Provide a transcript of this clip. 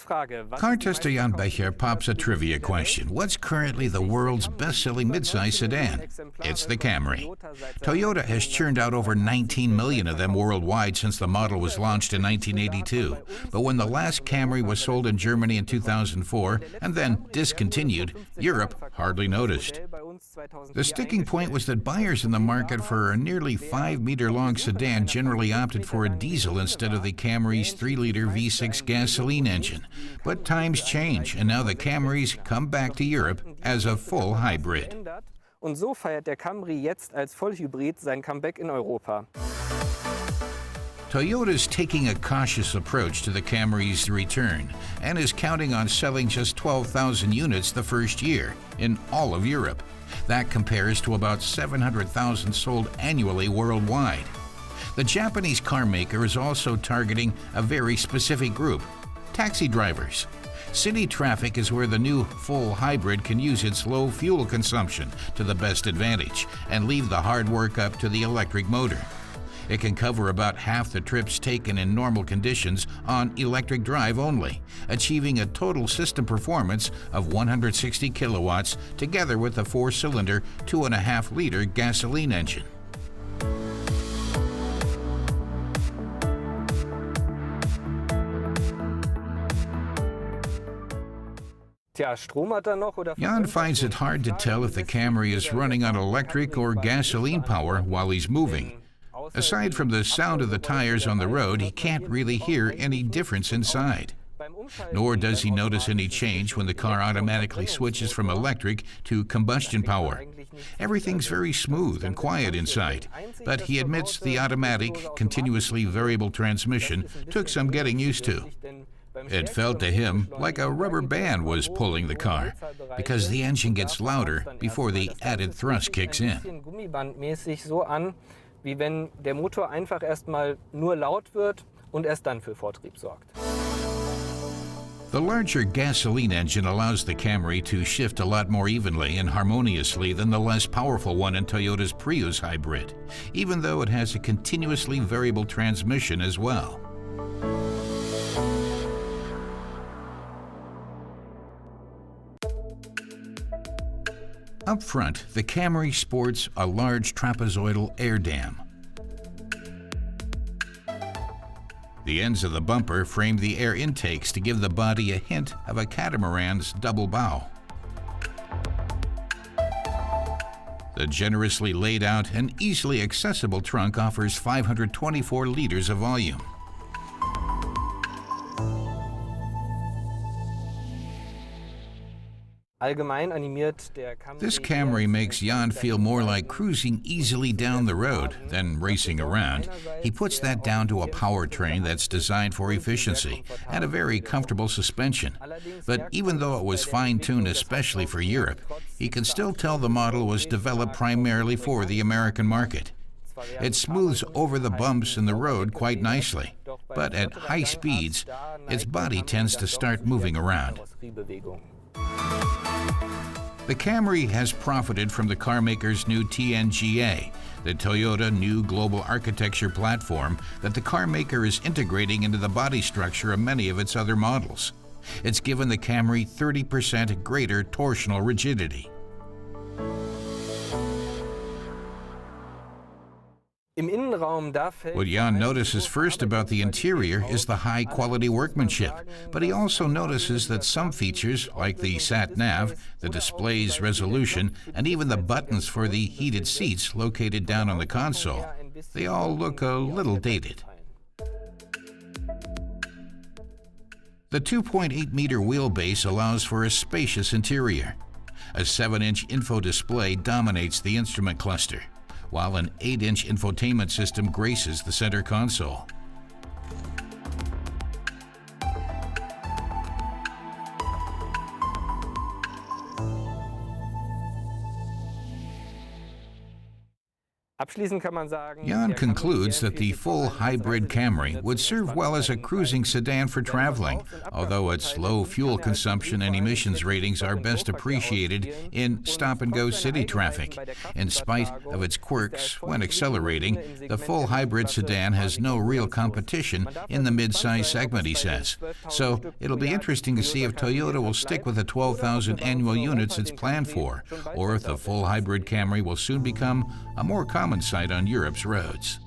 Car tester Jan Becher pops a trivia question. What's currently the world's best-selling midsize sedan? It's the Camry. Toyota has churned out over 19 million of them worldwide since the model was launched in 1982. But when the last Camry was sold in Germany in 2004 and then discontinued, Europe hardly noticed. The sticking point was that buyers in the market for a nearly 5-meter-long sedan generally opted for a diesel instead of the Camry's 3-liter V6 gasoline engine. But times change, and now the Camrys come back to Europe as a full hybrid. Und so feiert der Camry jetzt als Vollhybrid sein Comeback in Europa. Toyota's taking a cautious approach to the Camry's return and is counting on selling just 12,000 units the first year in all of Europe. That compares to about 700,000 sold annually worldwide. The Japanese car maker is also targeting a very specific group: taxi drivers. City traffic is where the new full hybrid can use its low fuel consumption to the best advantage and leave the hard work up to the electric motor. It can cover about half the trips taken in normal conditions on electric drive only, achieving a total system performance of 160 kilowatts together with a 4-cylinder, 2.5-liter gasoline engine. Jan finds it hard to tell if the Camry is running on electric or gasoline power while he's moving. Aside from the sound of the tires on the road, he can't really hear any difference inside. Nor does he notice any change when the car automatically switches from electric to combustion power. Everything's very smooth and quiet inside, but he admits the automatic, continuously variable transmission took some getting used to. It felt to him like a rubber band was pulling the car, because the engine gets louder before the added thrust kicks in. Wie wenn der Motor einfach erstmal nur laut wird und erst dann für Vortrieb sorgt. The larger gasoline engine allows the Camry to shift a lot more evenly and harmoniously than the less powerful one in Toyota's Prius hybrid, even though it has a continuously variable transmission as well. Up front, the Camry sports a large trapezoidal air dam. The ends of the bumper frame the air intakes to give the body a hint of a catamaran's double bow. The generously laid out and easily accessible trunk offers 524 liters of volume. This Camry makes Jan feel more like cruising easily down the road than racing around. He puts that down to a powertrain that's designed for efficiency and a very comfortable suspension. But even though it was fine-tuned especially for Europe, he can still tell the model was developed primarily for the American market. It smooths over the bumps in the road quite nicely, but at high speeds, its body tends to start moving around. The Camry has profited from the carmaker's new TNGA, the Toyota New Global Architecture platform that the carmaker is integrating into the body structure of many of its other models. It's given the Camry 30% greater torsional rigidity. What Jan notices first about the interior is the high-quality workmanship, but he also notices that some features, like the sat-nav, the display's resolution, and even the buttons for the heated seats located down on the console, they all look a little dated. The 2.8-meter wheelbase allows for a spacious interior. A 7-inch info display dominates the instrument cluster, while an 8-inch infotainment system graces the center console. Abschließend kann man sagen, Jan der Camry concludes that the empfiehlt sich full vor allem als hybrid Camry would serve well as a cruising sedan for traveling, although its low fuel consumption and emissions ratings are best appreciated in stop-and-go city traffic. In spite of its quirks when accelerating, the full hybrid sedan has no real competition in the mid-size segment, he says. So it'll be interesting to see if Toyota will stick with the 12,000 annual units it's planned for, or if the full hybrid Camry will soon become a more common sight on Europe's roads.